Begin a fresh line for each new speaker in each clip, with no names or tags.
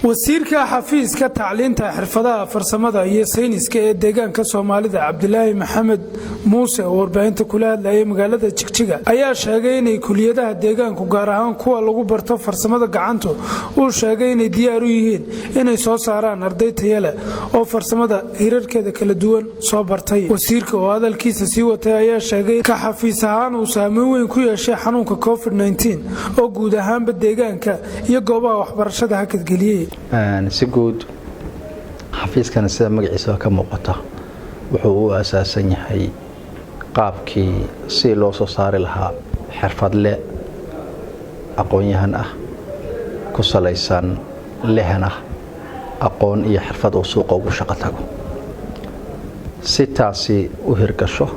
wasiirka xafiiska tacliinta xirfadaha farsamada iyo sayniska ee deegaanka Soomaalida Cabdilaahi Maxamed Muuse oo warbaahinta kula hadlayay magaalada Jigjiga ayaa sheegay in kuliyadaha deegaanku gaar ahaan kuwa lagu barto farsamada gacanta uu sheegay in diyaar u yihiin inay soo saaraan arday tayo leh oo farsamada hirarkeeda kala duwan soo bartay. wasiirka oo hadalkiisa sii watay ayaa sheegay ka xafiis ahaan uu saameyn weyn ku yeeshay xanuunka COVID-19 oo guud ahaanba deegaanka iyo goobaha waxbarashada hakad geliyay.
si guud xafiiskana sida magaciisa ka muuqata wuxuu u asaasan yahay qaabkii si loo soo saari lahaa xirfadle aqoon-yahan ah ku salaysan lehna aqoon iyo xirfad oo suuqa ugu shaqo tago. si taasi u hirgasho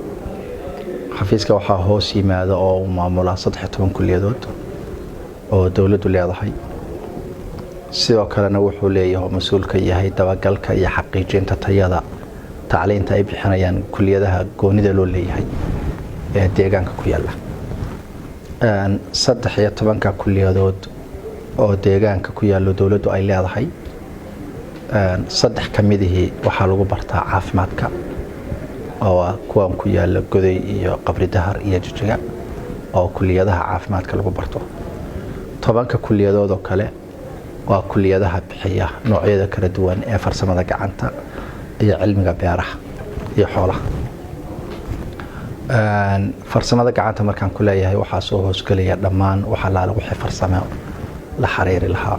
xafiiska waxaa hoos yimaada oo maamula 13 kuliyadood oo dawladdu leedahay. sidoo kalena wuxuu leeyahay mas'uul ka yahay dabagalka iyo xaqiijinta tayada tacliinta ay bixinayaan kuliyadaha goonida loo leeyahay ee deegaanka ku yaala. 13 kuliyadood oo deegaanka ku yaalo dawladdu ay leedahay, 3 kamidihii waxaa lagu bartaa caafimaadka oo kuwan ku yaala Goday iyo Qabri Dahar iyo Jigjiga oo kuliyadaha caafimaadka lagu barto. 10 kuliyadood oo kale waa kuliyadaha bixiya noocyada kala duwan ee farsamada gacanta iyo cilmiga beeraha iyo xoolaha. farsamada gacanta markaan ku leeyahay waxaa soo hoosgalaya dhammaan waxa lagu farsamo la xiriir lahaa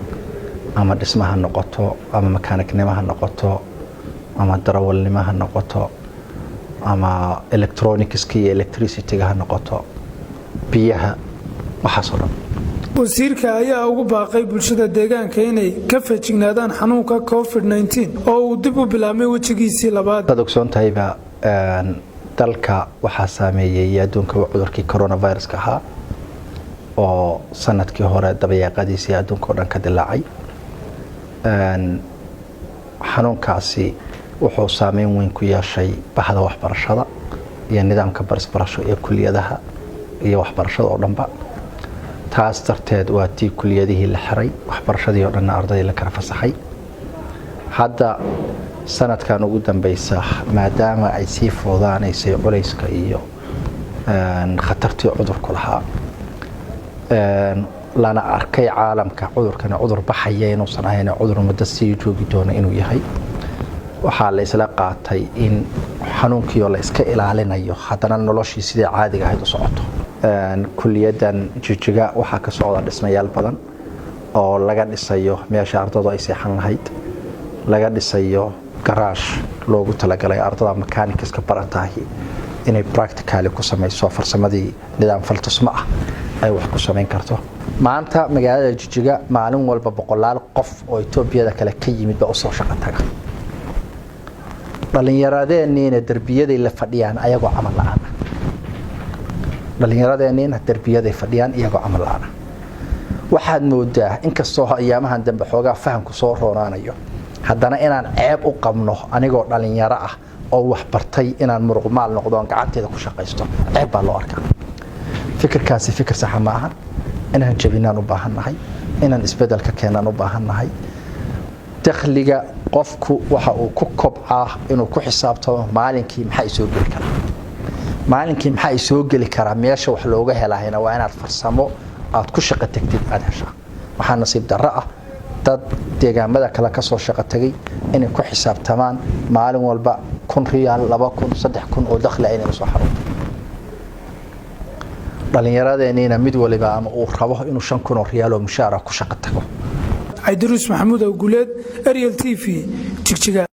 ama dhismaha noqoto ama makaaniknimada noqoto ama darawalnimada noqoto ama electronics iyo electricity ga noqoto biyaha waxa soo dhan.
wasiirka ayaa ugu baaqay bulshada deegaanka inay ka feejignaadaan xanuunka COVID-19 oo uu dib u bilaabmay wajigiisii labaad.
dadogsontayba dalka waxaa saameeyay adduunka cudurkii coronavirus ka ahaa oo sanadkii hore dabayaaqadiisii adduunka oo dhan ka dilaacay. xanuunkaasi wuxuu saameyn weyn ku yeeshay bahda waxbarashada iyo nidaamka barasbarasho ee kuliyadaha iyo waxbarashada oo dhanba. taas darteed waa tii kuliyadihii la xiray, waxbarashadii oo dhan ardayda la kala fasaxay. hadda sanadkan ugu dambaysa maadaama ay sii foodaanaysay culayska iyo khatartii cudurku lahaa, lana arkay caalamka cudurkana cudur baxaya inuusan ahayn cudur muddo sii joogi doona inuu yahay, waxaa la isla qaatay in xanuunkii la iska ilaalinayo haddana noloshii sidii caadiga ahayd u socoto. kuliyadan Jigjiga waxaa ka socda dhismayaal badan oo laga dhisayo meesha ardaydu ay seexan lahayd, laga dhisayo garaash loogu talagalay ardayda mechanics-ka baratahay inay practically ku sameeyso farsamadii nidaam faltusma ah ay wax ku sameyn karto. maanta magaalada Jigjiga maalin walba 100 qof oo Itoobiya kale ka yimid ba u soo shaqo taga. dhalinyaradeenina darbiyada la fadhiyaan ayagoo amal la'aan. dhalinyaradeenina darbiyada fadhiyaan iyagoo amal la'aan. waxaad moodaa inkastoo ayaamahan dambe xoogaa fahamku soo roonaanayo, haddana inaan ceeb u qabno anigoo dhalinyaro ah oo wax bartay inaan muruq maal noqdo aan gacanteeda ku shaqaysto. ceeb baa loo arkaa. fikirkaasi fikir sax ma aha. inaan jabinaan u baahannahay, inaan isbedel ka keenan u baahannahay. dakhliga qofku waxa uu ku kobcaa inuu ku xisaabtamo maalinkii maxay soo geli karaa. maalinkii maxay soo geli karaa meesha wax looga helaayna waa inaad farsamo aad ku shaqo tagtid aad heshaa. waxaa nasiib darro ah dad deegaamada kale ka soo shaqo tagay inay ku xisaabtamaan maalin walba 1,000 riyaal, 2,000, 3,000 oo dakhli ay soo xarunto. dhalinyaradeenina mid waliba ama uu rabo inuu 5,000 riyaal oo mushaar ku shaqo tago.
Idris Maxamuud Guleed, Ariel TV, Jigjiga.